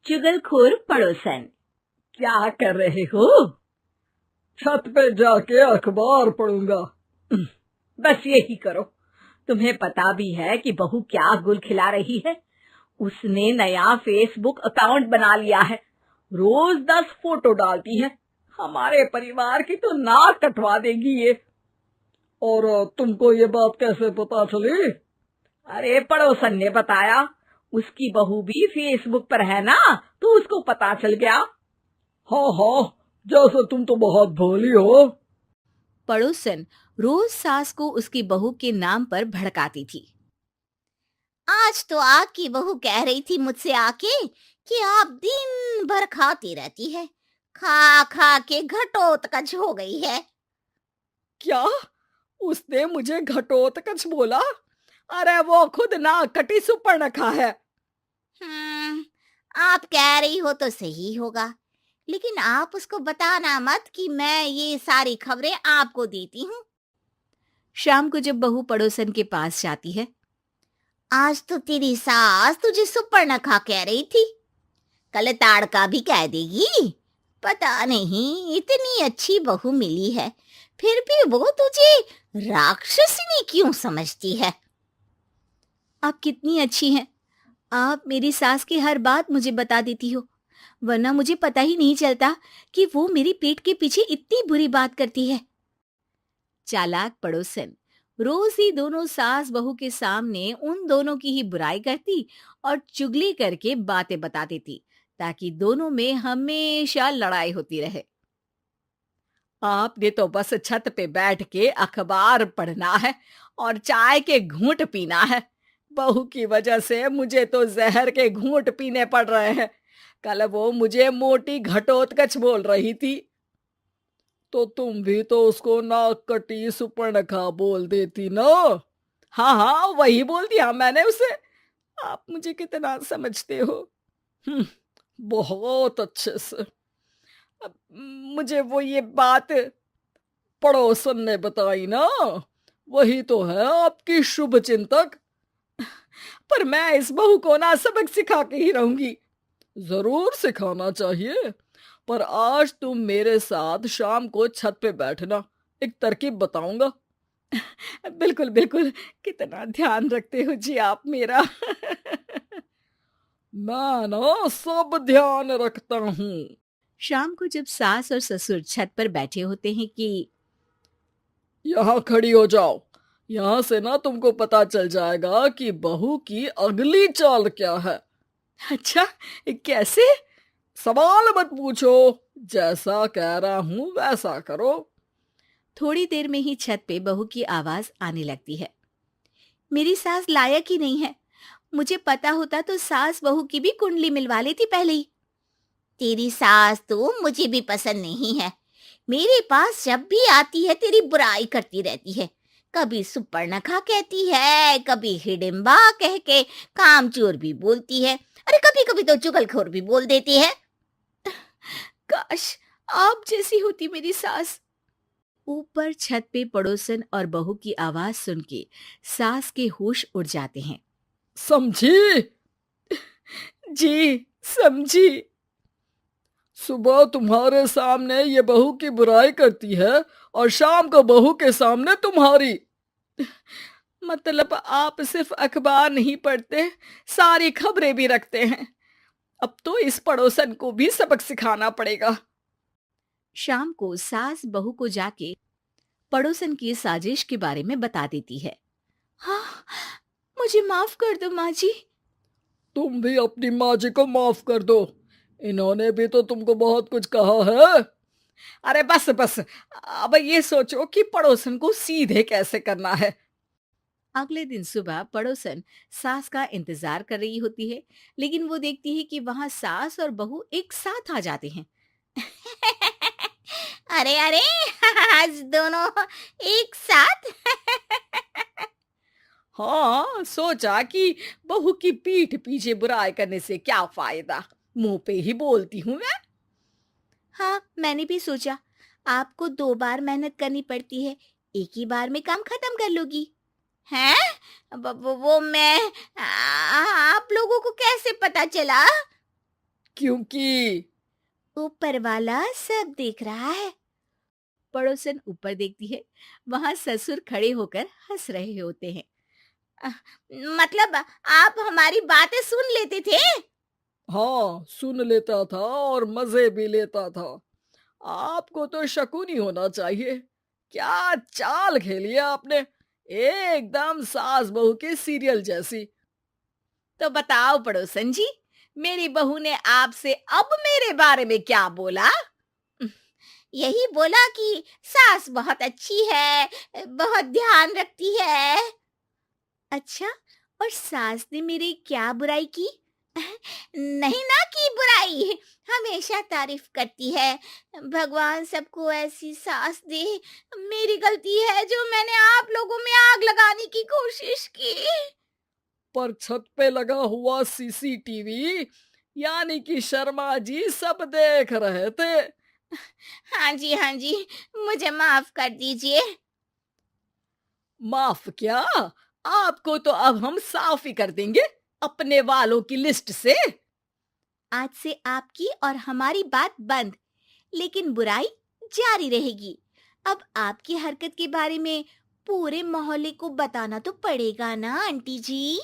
चुगलखोर पड़ोसन। क्या कर रहे हो? छत पे जाके अखबार पढ़ूंगा। बस यही करो। तुम्हें पता भी है कि बहू क्या गुल खिला रही है? उसने नया फेसबुक अकाउंट बना लिया है। रोज 10 फोटो डालती है। हमारे परिवार की तो नाक कटवा देगी ये। और तुमको ये बात कैसे पता चली? अरे पड़ोसन ने बताया। उसकी बहू भी फेसबुक पर है ना, तो उसको पता चल गया। हाँ हाँ, जैसे तुम तो बहुत भोली हो। पड़ोसन रोज सास को उसकी बहू के नाम पर भड़काती थी। आज तो आपकी बहू कह रही थी मुझसे आके कि आप दिन भर खाती रहती है, खा खा के घटोत्कच हो गई है। क्या? उसने मुझे घटोत्कच बोला? अरे वो खुद ना कटी सुपर्णखा है। आप कह रही हो तो सही होगा, लेकिन आप उसको बताना मत कि मैं ये सारी खबरें आपको देती हूँ। शाम को जब बहू पड़ोसन के पास जाती है, आज तो तेरी सास तुझे सुपर्णखा कह रही थी, कल ताड़का भी कह देगी। पता नहीं इतनी अच्छी बहू मिली है, फिर भी वो तुझे राक्षसनी क्यों समझती है? आप कितनी अच्छी हैं। आप मेरी सास की हर बात मुझे बता देती हो, वरना मुझे पता ही नहीं चलता कि वो मेरी पीठ के पीछे इतनी बुरी बात करती है। चालाक पड़ोसन रोज ही दोनों सास बहू के सामने उन दोनों की ही बुराई करती और चुगली करके बातें बता देती, ताकि दोनों में हमेशा लड़ाई होती रहे। आपने तो बस छत पे बैठ के अखबार पढ़ना है और चाय के घूंट पीना है। बहू की वजह से मुझे तो जहर के घूंट पीने पड़ रहे हैं। कल वो मुझे मोटी घटोत्कच बोल रही थी। तो तुम भी तो उसको नाक कटी सुपर्णखा बोल देती ना। हाँ हाँ, वही बोल दिया मैंने उसे। आप मुझे कितना समझते हो। बहुत अच्छे से। अब मुझे वो ये बात पड़ोसन ने बताई ना, वही तो है आपकी शुभ चिंतक। पर मैं इस बहू को ना सबक सिखा के ही रहूंगी। जरूर सिखाना चाहिए, पर आज तुम मेरे साथ शाम को छत पे बैठना, एक तरकीब बताऊंगा। बिल्कुल बिल्कुल, कितना ध्यान रखते हो जी आप मेरा। मैं ना सब ध्यान रखता हूँ। शाम को जब सास और ससुर छत पर बैठे होते हैं कि यहाँ खड़ी हो जाओ, यहाँ से ना तुमको पता चल जाएगा कि बहू की अगली चाल क्या है। अच्छा, कैसे? सवाल मत पूछो, जैसा कह रहा हूं वैसा करो। थोड़ी देर में ही छत पे बहू की आवाज आने लगती है। मेरी सास लायक ही नहीं है। मुझे पता होता तो सास बहू की भी कुंडली मिलवा लेती पहले ही। तेरी सास तो मुझे भी पसंद नहीं है। मेरे पास जब भी आती है तेरी बुराई करती रहती है। कभी सुपर्णखा कहती है, कभी हिडिंबा कह के कामचोर भी बोलती है, अरे कभी कभी तो चुगलखोर भी बोल देती है। काश आप जैसी होती मेरी सास। ऊपर छत पे पड़ोसन और बहू की आवाज सुन के सास के होश उड़ जाते हैं। समझी? जी समझी। सुबह तुम्हारे सामने ये बहू की बुराई करती है और शाम को बहू के सामने तुम्हारी। मतलब आप सिर्फ अखबार नहीं पढ़ते, सारी खबरें भी रखते हैं। अब तो इस पड़ोसन को भी सबक सिखाना पड़ेगा। शाम को सास बहू को जाके पड़ोसन की साजिश के बारे में बता देती है। हाँ, मुझे माफ कर दो माँ जी। तुम भी अपनी माँ जी को माफ कर दो, इन्होंने भी तो तुमको बहुत कुछ कहा है। अरे बस बस, अब ये सोचो कि पड़ोसन को सीधे कैसे करना है। अगले दिन सुबह पड़ोसन सास का इंतजार कर रही होती है, लेकिन वो देखती है कि वहां सास और बहू एक साथ आ जाते हैं। अरे अरे, आज दोनों एक साथ। हाँ, सोचा कि बहू की पीठ पीछे बुराई करने से क्या फायदा, मुंह पे ही बोलती हूँ मैं। हाँ, मैंने भी सोचा आपको 2 बार मेहनत करनी पड़ती है, एक ही बार में काम खत्म कर लोगी। हैं? वो मैं आप लोगों को कैसे पता चला? क्योंकि ऊपर वाला सब देख रहा है। पड़ोसन ऊपर देखती है, वहां ससुर खड़े होकर हंस रहे होते हैं। मतलब आप हमारी बातें सुन लेते थे? हाँ, सुन लेता था और मजे भी लेता था। आपको तो शकुनी होना चाहिए। क्या चाल खेली है आपने, एकदम सास बहू के सीरियल जैसी। तो बताओ पड़ोसन जी, मेरी बहू ने आपसे अब मेरे बारे में क्या बोला? यही बोला कि सास बहुत अच्छी है, बहुत ध्यान रखती है। अच्छा, और सास ने मेरी क्या बुराई की? नहीं ना की बुराई, हमेशा तारीफ करती है। भगवान सबको ऐसी सास दे। मेरी गलती है जो मैंने आप लोगों में आग लगाने की कोशिश की। पर छत पे लगा हुआ सीसीटीवी यानी कि शर्मा जी सब देख रहे थे। हाँ जी, मुझे माफ कर दीजिए। माफ क्या? आपको तो अब हम साफ ही कर देंगे अपने वालों की लिस्ट से। आज से आपकी और हमारी बात बंद, लेकिन बुराई जारी रहेगी। अब आपकी हरकत के बारे में पूरे मोहल्ले को बताना तो पड़ेगा ना आंटी जी।